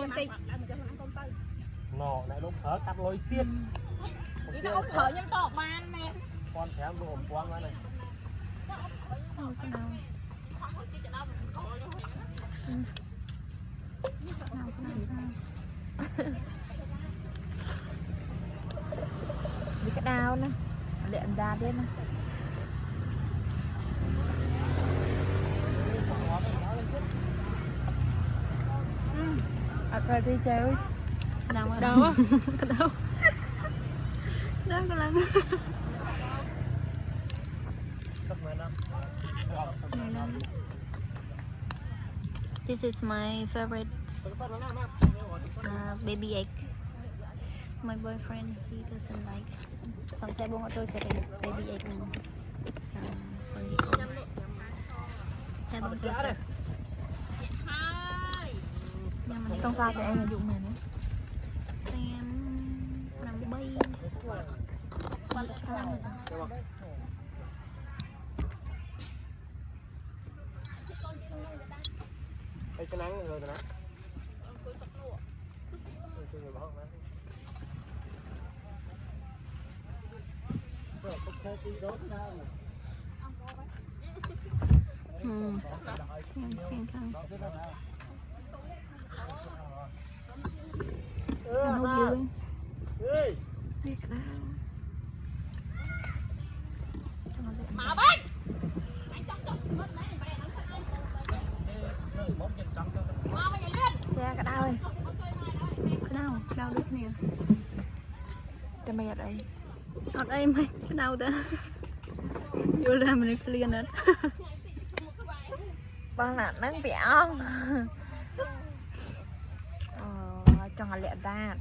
con tị nọ này lúc thở cắt lôi tiết đi nó ốp thở nhưng to ban mẹ con thèm đồ ổn quang này đi cái đau nè điện ra đi nè thôi đi chơi đâu đâu đâu đâu có lần This is my favorite baby egg. My boyfriend, he doesn't like. Xong xe buông tôi cho baby egg mình. Còn gì không? Xe buông tôi cho. Xong sao thì em là dụng này nữa. Xem nằm bay. cái nắng rồi nè Xem thằng mà bác xe cái đau ơi cái đau đứt nè cái mày ở đây mày cái đau ta vô ra mình liền hết băng là nắng bẻo cho họ lẹ ra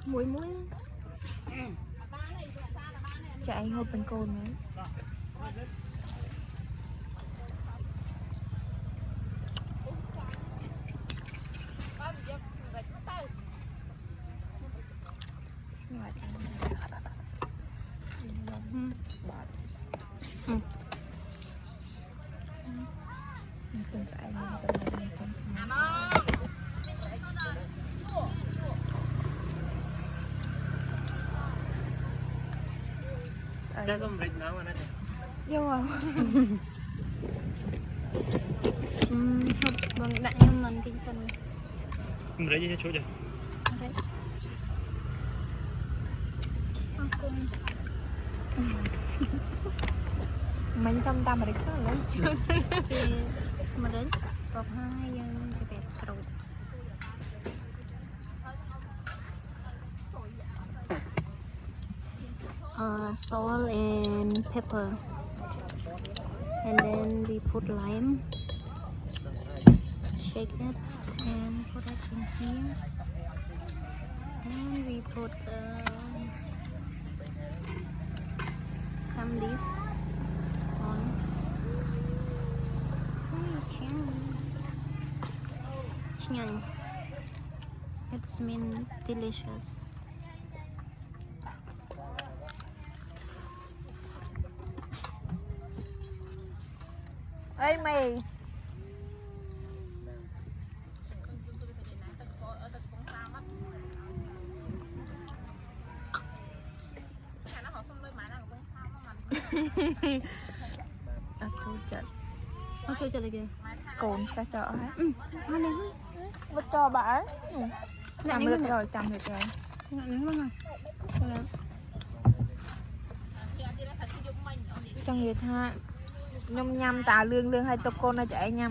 muối chạy hộp bên cồn nữa không cho anh cái con vịt nào mà này vô à vâng đại nhân mình tinh thần mình lấy gì cho chú vậy mình xong ta mà được có lớn mà đến cột hai dân cho đẹp rồi salt and pepper and then we put lime shake it and put it in here and we put some leaf on it's mean delicious ê mày nó chơi lại kìa cồn cho chợ hả nó đi vứt cho bà ấy chăm được rồi trong việc ha nhom nhăm tà lương hay tập cô nó chạy nhăm